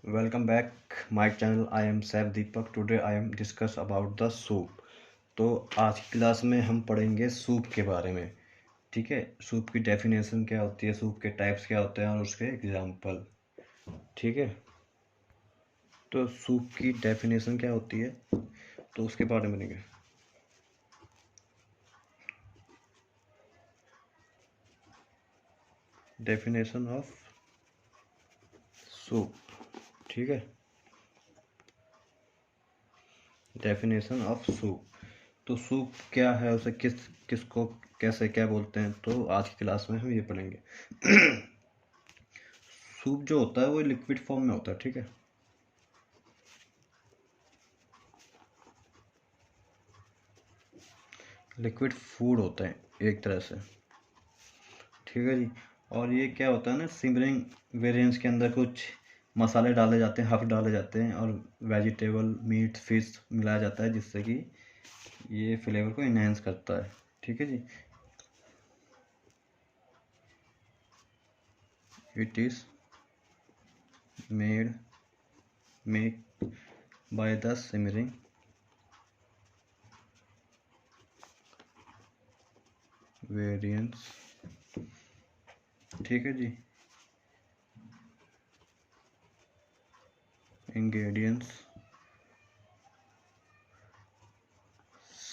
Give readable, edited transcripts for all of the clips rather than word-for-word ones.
Welcome back my channel. I am Saif Deepak. Today I am discuss about the soup. तो आज की class में हम पढ़ेंगे सूप के बारे में। ठीक है, सूप की डेफिनेशन क्या होती है, सूप के टाइप्स क्या होते हैं और उसके एग्जाम्पल। ठीक है, तो सूप की डेफिनेशन क्या होती है तो उसके बारे में पढ़ेंगे। Definition of soup. ठीक है, डेफिनेशन ऑफ सूप। तो सूप क्या है, उसे किसको कैसे क्या बोलते हैं, तो आज की क्लास में हम ये पढ़ेंगे। सूप जो होता है वो लिक्विड फॉर्म में होता है। ठीक है, लिक्विड फूड होता है एक तरह से। ठीक है जी। और ये क्या होता है ना, सिमरिंग वेरिएंट्स के अंदर कुछ मसाले डाले जाते हैं, हर्ब डाले जाते हैं और वेजिटेबल मीट फिश मिलाया जाता है जिससे कि ये फ्लेवर को इन्हेंस करता है। ठीक है जी। It is made make by the simmering variants. ठीक है जी। Ingredients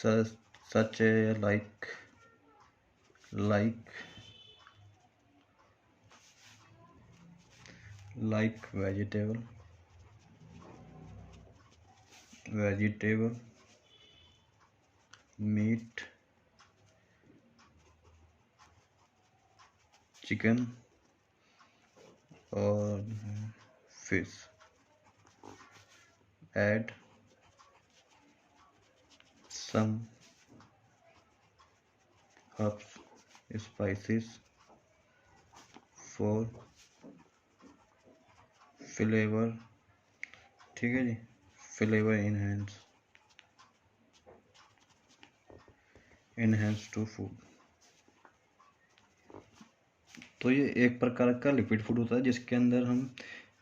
such a like vegetable meat chicken or fish. Add some herbs, spices for flavor। ठीक है जी, फ्लेवर इनहेंस टू फूड। तो ये एक प्रकार का लिक्विड फूड होता है जिसके अंदर हम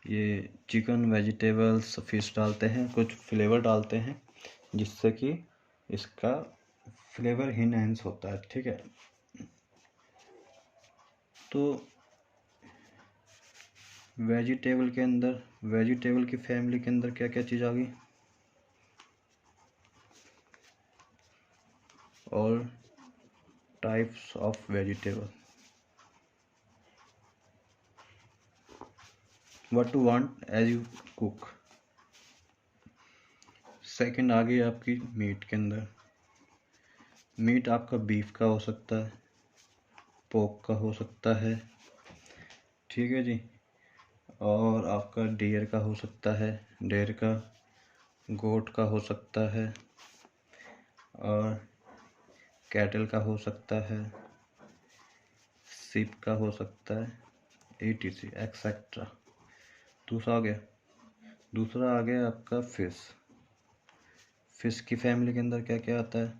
ये चिकन वेजिटेबल्स फिश डालते हैं, कुछ फ्लेवर डालते हैं जिससे कि इसका फ्लेवर इनहेंस होता है। ठीक है, तो वेजिटेबल के अंदर, वेजिटेबल की फैमिली के अंदर क्या क्या चीज़ आ गई, और types of vegetable, what to want as you cook. Second आ गई आपकी मीट के अंदर। मीट आपका बीफ का हो सकता है, पोर्क का हो सकता है। ठीक है जी। और आपका डियर का हो सकता है, डेयर का, गोट का हो सकता है, और कैटल का हो सकता है, शिप का हो सकता है, etc एक्सेट्रा। दूसरा आ गया आपका फिश। फिश की फैमिली के अंदर क्या क्या आता है,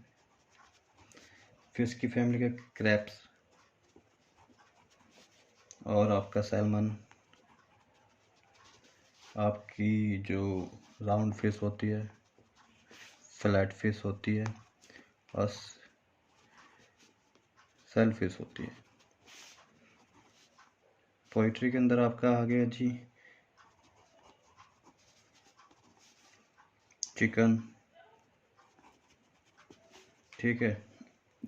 फिश की फैमिली के क्रैब्स और आपका सैल्मन, आपकी जो राउंड फिश होती है, फ्लैट फिश होती है, और सेल फिश होती है। पोइट्री के अंदर आपका आ गया जी चिकन। ठीक है,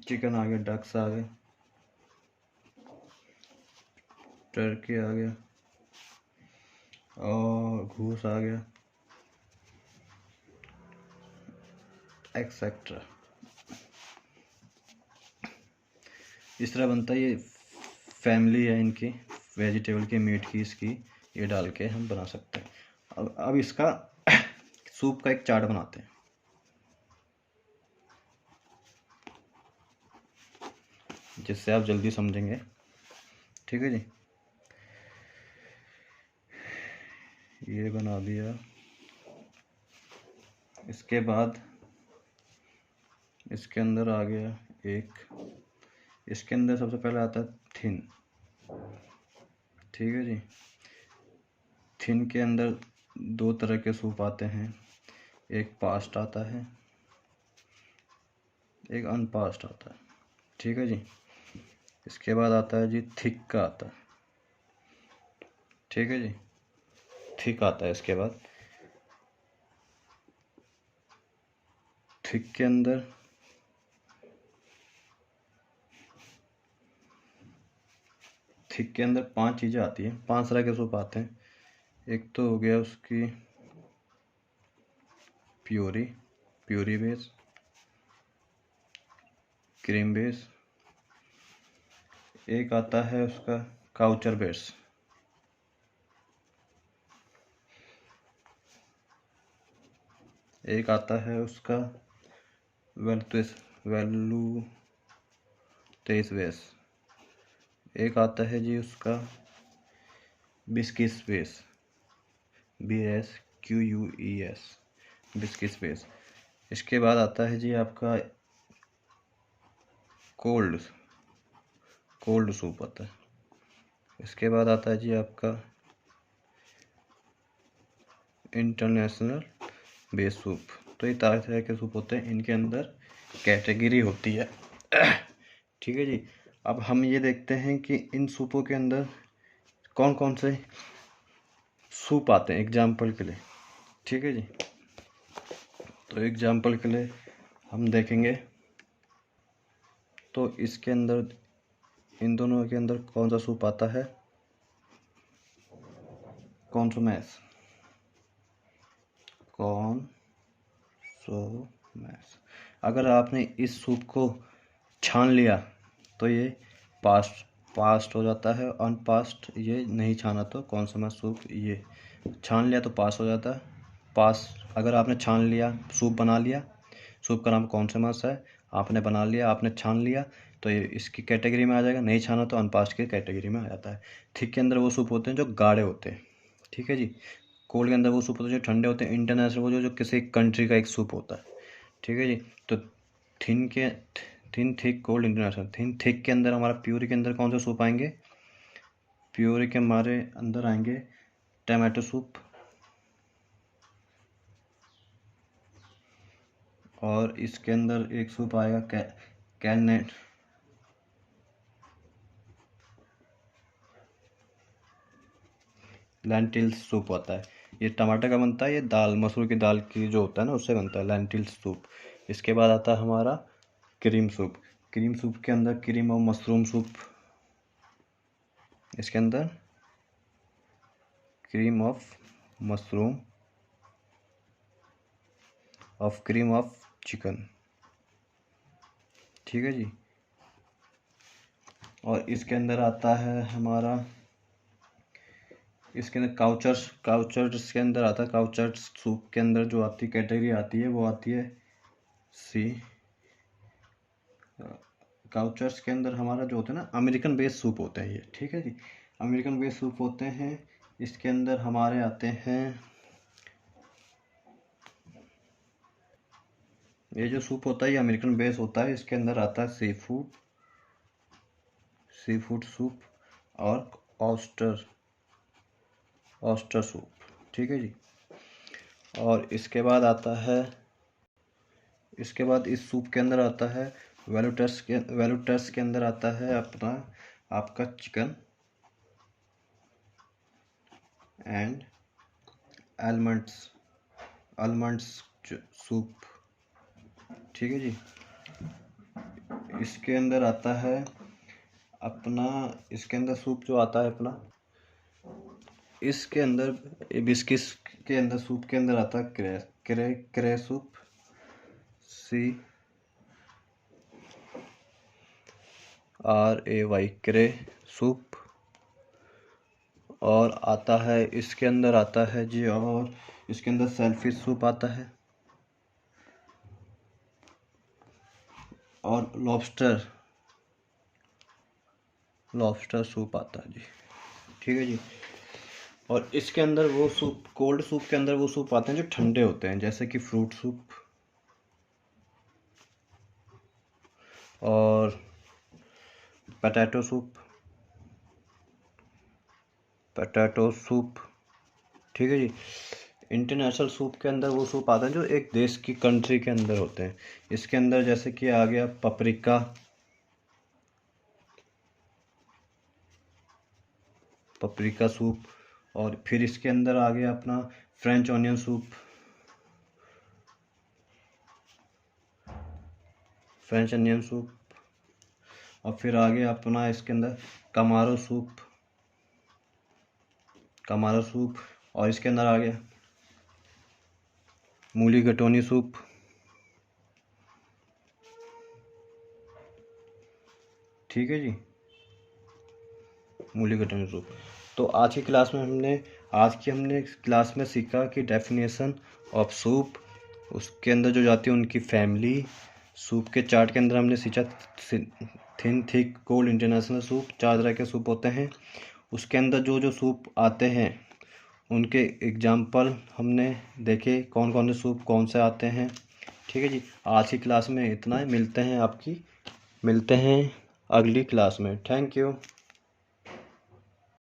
चिकन आ गया, डक्स आ गए, टर्की आ गया, और घूस आ गया, एक्सेट्रा। इस तरह बनता है ये फैमिली है इनकी, वेजिटेबल की, मीट की, इसकी ये डाल के हम बना सकते हैं। अब इसका सूप का एक चार्ट बनाते हैं जिससे आप जल्दी समझेंगे। ठीक है जी, ये बना दिया। इसके बाद इसके अंदर आ गया एक, इसके अंदर सबसे पहले आता है थिन। ठीक है जी, थिन के अंदर दो तरह के सूप आते हैं, एक पास्ट आता है, एक अनपास्ट आता है। ठीक है जी। इसके बाद आता है जी थिक का आता है। ठीक है जी, थिक आता है। इसके बाद थिक के अंदर पांच चीज़ें आती हैं, पांच तरह के सूप आते हैं। एक तो हो गया उसकी प्यूरी बेस, क्रीम बेस, एक आता है उसका काउचर बेस, एक आता है उसका वेलुटेस बेस, एक आता है जी उसका बिस्किस बेस, BSQUES, बिस्किस बेस। इसके बाद आता है जी आपका कोल्ड सूप आता है। इसके बाद आता है जी आपका इंटरनेशनल बेस सूप। तो ये तरह तरह के सूप होते हैं, इनके अंदर कैटेगरी होती है। ठीक है जी। अब हम ये देखते हैं कि इन सूपों के अंदर कौन कौन से सूप आते हैं एग्जाम्पल के लिए। ठीक है जी। तो एग्जाम्पल के लिए हम देखेंगे तो इसके अंदर, इन दोनों के अंदर कौन सा सूप आता है, कॉन्सोमेस। अगर आपने इस सूप को छान लिया तो ये पास्ट हो जाता है, अनपास्ट ये नहीं छाना तो कॉन्सोमेस सूप, ये छान लिया तो पास हो जाता है। पास अगर आपने छान लिया, सूप बना लिया, सूप का नाम कॉन्सोमेस है, आपने बना लिया, आपने छान लिया तो ये इसकी कैटेगरी में आ जाएगा, नहीं छाना तो अनपास्ट की कैटेगरी में आ जाता है। थिक के अंदर वो सूप होते हैं जो गाढ़े होते हैं। ठीक है जी। कोल्ड के अंदर वो सूप होते हैं जो ठंडे होते हैं। इंटरनेशनल वो जो किसी कंट्री का एक सूप होता है। ठीक है जी। तो thin thick cold international. Thin thick के अंदर हमारा प्यूरी के अंदर कौन से सूप आएंगे, प्यूरी के हमारे अंदर आएंगे टमाटो सूप, और इसके अंदर एक सूप आएगा कैलनेट, लेंटिल सूप होता है। ये टमाटर का बनता है, ये दाल मसूर की दाल की जो होता है ना उससे बनता है, लेंटिल सूप। इसके बाद आता है हमारा क्रीम सूप। क्रीम सूप के अंदर क्रीम और मशरूम सूप, इसके अंदर cream of mushroom of cream of chicken. ठीक है जी। और इसके अंदर आता है हमारा, इसके अंदर काउचर्स के अंदर आता है, काउचर्स सूप के अंदर जो आती कैटेगरी आती है वो आती है सी। काउचर्स के अंदर हमारा जो होता है ना अमेरिकन बेस सूप होते हैं ये। ठीक है जी। अमेरिकन बेस सूप होते हैं। इसके अंदर हमारे आते हैं, ये जो सूप होता है ये अमेरिकन बेस होता है। इसके अंदर आता है सी फूड सूप और ऑस्टर सूप। ठीक है जी। और इसके बाद आता है, इसके बाद इस सूप के अंदर आता है वेलुटस के अंदर आता है अपना आपका चिकन एंड आलमंड्स सूप। ठीक है जी। इसके अंदर आता है अपना, इसके अंदर सूप जो आता है अपना, इसके अंदर बिस्किस के अंदर सूप के अंदर आता है क्रे सूप, CRAY क्रे सूप। और आता है इसके अंदर आता है जी, और इसके अंदर सेलफिश सूप आता है और लॉबस्टर सूप आता है जी। ठीक है जी। और इसके अंदर वो सूप, कोल्ड सूप के अंदर वो सूप आते हैं जो ठंडे होते हैं, जैसे कि फ्रूट सूप और पोटैटो सूप। ठीक है जी। इंटरनेशनल सूप के अंदर वो सूप आते हैं जो एक देश की कंट्री के अंदर होते हैं। इसके अंदर जैसे कि आ गया पपरिका, पपरिका सूप, और फिर इसके अंदर आ गया अपना French onion soup, French onion soup, और फिर आ गया अपना इसके अंदर कमारो सूप, कमारो सूप, और इसके अंदर आ गया मूलीगटोनी सूप। ठीक है जी, मूलीगटोनी सूप। तो आज की क्लास में हमने क्लास में सीखा कि डेफिनेशन ऑफ सूप, उसके अंदर जो जाती है उनकी फैमिली, सूप के चार्ट के अंदर हमने सीखा thin, thick, cold, international soup, 4 तरह के सूप होते हैं। उसके अंदर जो जो सूप आते हैं उनके एग्जाम्पल हमने देखे, कौन कौन से सूप कौन से आते हैं। ठीक है जी, आज की क्लास में इतना ही। मिलते हैं अगली क्लास में। Thank you.